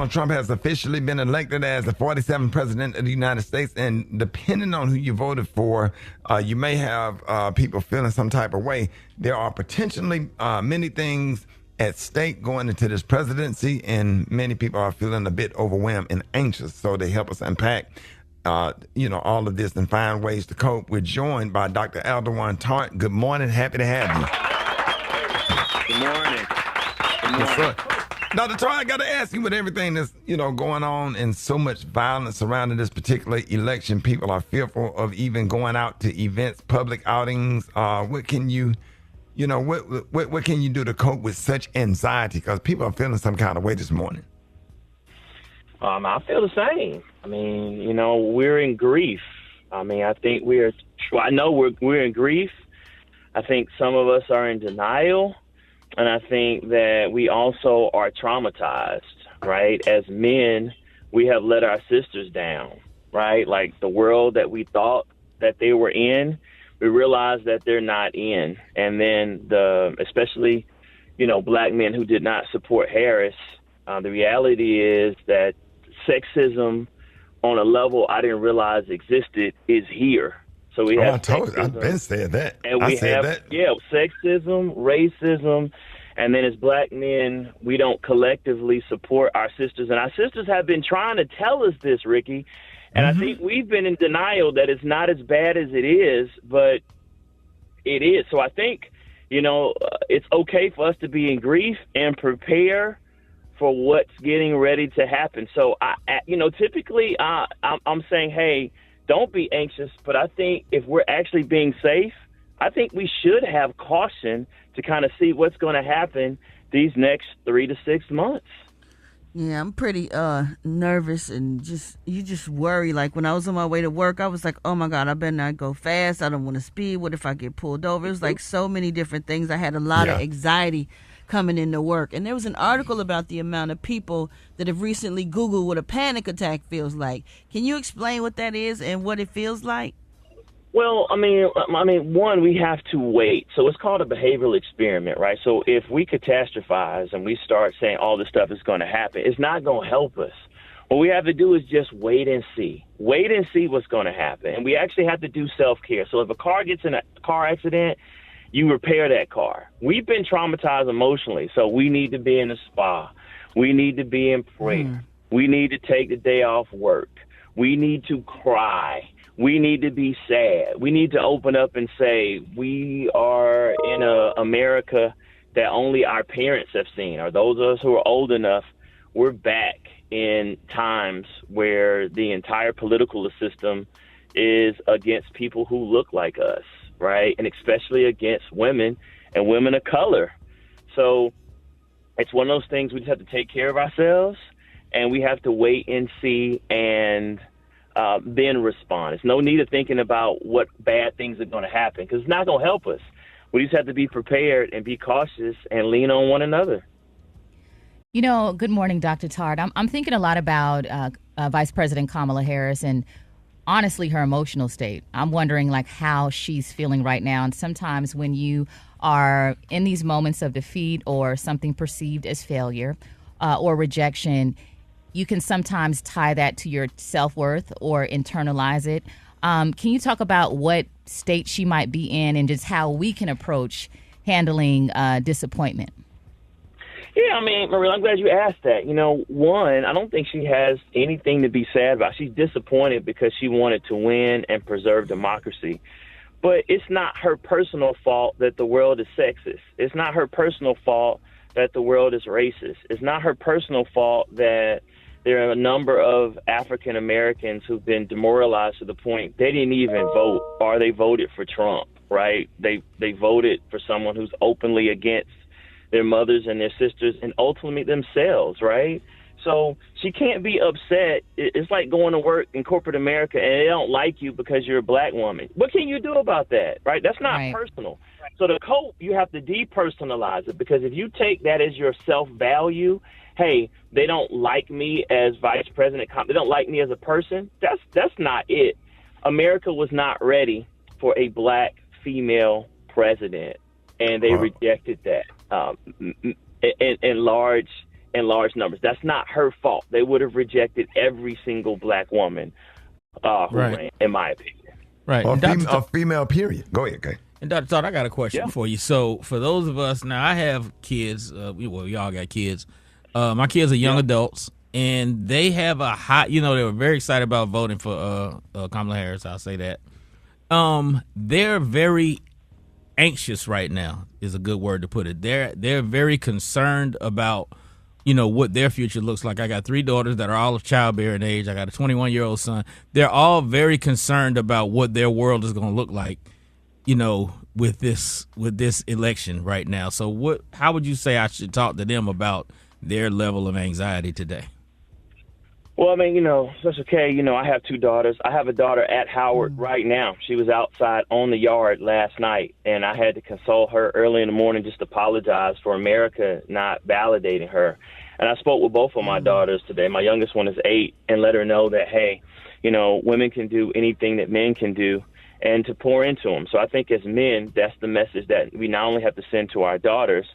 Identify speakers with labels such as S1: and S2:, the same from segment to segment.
S1: Donald Trump has officially been elected as the 47th president of the United States. And depending on who you voted for, you may have people feeling some type of way. There are potentially many things at stake going into this presidency, and many people are feeling a bit overwhelmed and anxious. So they help us unpack all of this and find ways to cope. We're joined by Dr. Aldewan Tart. Good morning. Happy to have
S2: you. Good morning. Good morning.
S1: Yes, sir. Dr. Tart, I got to ask you, with everything that's, going on and so much violence surrounding this particular election, people are fearful of even going out to events, public outings. What can you, what can you do to cope with such anxiety? Because people are feeling some kind of way this morning.
S2: I feel the same. I mean, we're in grief. I mean, I think I know we're in grief. I think some of us are in denial. And I think that we also are traumatized, right? As men, we have let our sisters down, right? Like the world that we thought that they were in, we realize that they're not in. And then especially, black men who did not support Harris, the reality is that sexism on a level I didn't realize existed is here. So we have
S1: I've been saying that.
S2: And we have sexism, racism, and then as black men, we don't collectively support our sisters. And our sisters have been trying to tell us this, Ricky. And I think we've been in denial that it's not as bad as it is, but it is. So I think, it's okay for us to be in grief and prepare for what's getting ready to happen. So, typically I'm saying, hey, don't be anxious, but I think if we're actually being safe, I think we should have caution to kind of see what's going to happen these next 3 to 6 months.
S3: Yeah, I'm pretty nervous and you just worry. Like when I was on my way to work, I was like, oh my God, I better not go fast. I don't want to speed. What if I get pulled over? It was like so many different things. I had a lot of anxiety coming into work. And there was an article about the amount of people that have recently Googled what a panic attack feels like. Can you explain what that is and what it feels like?
S2: Well, I mean, one, we have to wait. So it's called a behavioral experiment, right? So if we catastrophize and we start saying all this stuff is going to happen, it's not going to help us. What we have to do is just wait and see. Wait and see what's going to happen. And we actually have to do self-care. So if a car gets in a car accident, you repair that car. We've been traumatized emotionally, so we need to be in a spa. We need to be in prayer. We need to take the day off work. We need to cry. We need to be sad. We need to open up and say we are in a America that only our parents have seen, or those of us who are old enough. We're back in times where the entire political system is against people who look like us, right? And especially against women and women of color. So it's one of those things we just have to take care of ourselves, and we have to wait and see and then respond. There's no need of thinking about what bad things are going to happen because it's not going to help us. We just have to be prepared and be cautious and lean on one another.
S4: Good morning, Dr. Tart. I'm thinking a lot about Vice President Kamala Harris and honestly her emotional state. I'm wondering how she's feeling right now. And sometimes when you are in these moments of defeat or something perceived as failure or rejection, you can sometimes tie that to your self-worth or internalize it. Can you talk about what state she might be in and just how we can approach handling disappointment?
S2: Yeah, I mean, Maria, I'm glad you asked that. One, I don't think she has anything to be sad about. She's disappointed because she wanted to win and preserve democracy. But it's not her personal fault that the world is sexist. It's not her personal fault that the world is racist. It's not her personal fault that there are a number of African Americans who've been demoralized to the point they didn't even vote, or they voted for Trump, right? They voted for someone who's openly against their mothers and their sisters and ultimately themselves, right? So she can't be upset. It's like going to work in corporate America and they don't like you because you're a black woman. What can you do about that, right? That's not personal. So to cope, you have to depersonalize it, because if you take that as your self-value, hey, they don't like me as vice president, they don't like me as a person, that's not it. America was not ready for a black female president, and they rejected that in large in large numbers. That's not her fault. They would have rejected every single black woman who ran, in my opinion.
S5: Right.
S1: Or a female, period. Go ahead, okay.
S5: And Dr. Todd, I got a question for you. So for those of us, now I have kids, we all got kids. My kids are young adults, and they have a hot, they were very excited about voting for Kamala Harris, I'll say that. They're very anxious right now, is a good word to put it. They're very concerned about, what their future looks like. I got 3 daughters that are all of childbearing age. I got a 21-year-old son. They're all very concerned about what their world is going to look like, with this election right now. So how would you say I should talk to them about their level of anxiety today?
S2: Well, I mean, Special K, I have 2 daughters. I have a daughter at Howard right now. She was outside on the yard last night, and I had to console her early in the morning, just apologize for America not validating her. And I spoke with both of my daughters today. My youngest one is 8, and let her know that, hey, women can do anything that men can do, and to pour into them. So I think as men, that's the message that we not only have to send to our daughters,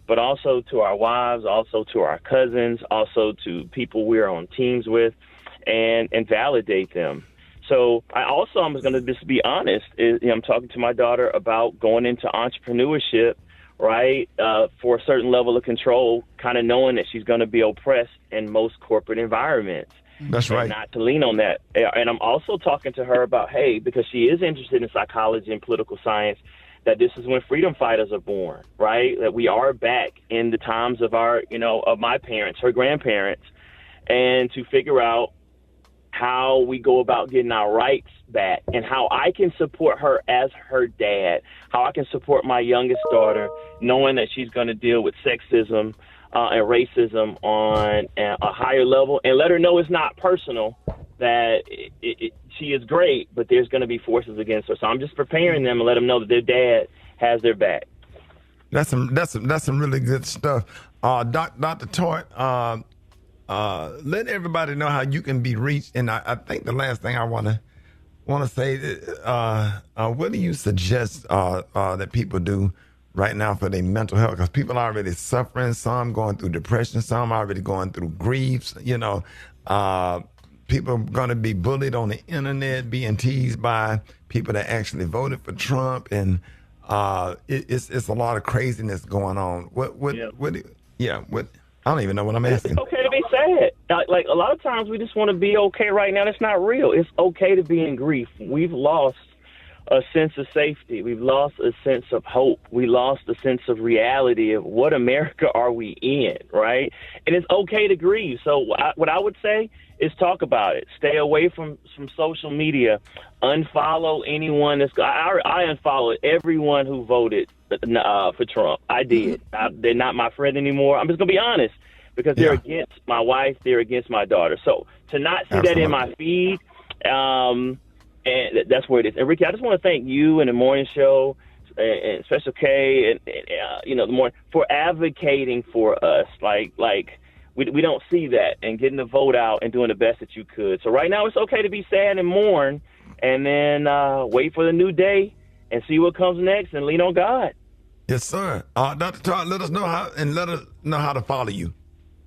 S2: but also to our wives, also to our cousins, also to people we're on teams with, and validate them. So I'm going to just be honest. I'm talking to my daughter about going into entrepreneurship, right, for a certain level of control, kind of knowing that she's going to be oppressed in most corporate environments.
S1: That's right.
S2: Not to lean on that. And I'm also talking to her about, hey, because she is interested in psychology and political science, that this is when freedom fighters are born, right? That we are back in the times of of my parents, her grandparents, and to figure out how we go about getting our rights back and how I can support her as her dad, how I can support my youngest daughter, knowing that she's going to deal with sexism and racism on a higher level, and let her know it's not personal, that she is great, but there's going to be forces against her. So I'm just preparing them and let them know that their dad has their back.
S1: That's some really good stuff. Dr. Tort, let everybody know how you can be reached. And I think the last thing I want to say, what do you suggest that people do right now for their mental health? Because people are already suffering, some going through depression, some already going through griefs, people are going to be bullied on the internet, being teased by people that actually voted for Trump, and it's a lot of craziness going on. What? I don't even know what I'm asking.
S2: It's okay to be sad. Like a lot of times, we just want to be okay right now. That's not real. It's okay to be in grief. We've lost a sense of safety. We've lost a sense of hope. We lost a sense of reality of what America are we in, right? And it's okay to grieve. So what I would say is talk about it. Stay away from social media. Unfollow anyone I unfollowed everyone who voted for Trump. I did. They're not my friend anymore. I'm just going to be honest, because they're against my wife. They're against my daughter. So to not see that in my feed, and that's where it is. And Rickey, I just want to thank you and the morning show and Special K and the morning for advocating for us. Like we don't see that, and getting the vote out and doing the best that you could. So right now it's okay to be sad and mourn, and then wait for the new day and see what comes next and lean on God.
S1: Yes, sir. Dr. Todd, let us know how to follow you.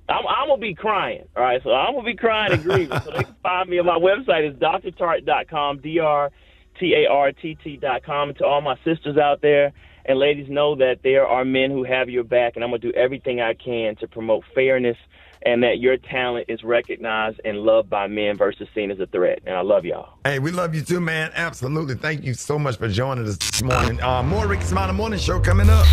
S2: I'm going to be crying, all right? So I'm going to be crying and grieving. So they can find me on my website. It's drtart.com, drtart.com. And to all my sisters out there and ladies, know that there are men who have your back, and I'm going to do everything I can to promote fairness and that your talent is recognized and loved by men versus seen as a threat. And I love y'all.
S1: Hey, we love you too, man. Absolutely. Thank you so much for joining us this morning. More Rickey Smiley Morning Show coming up.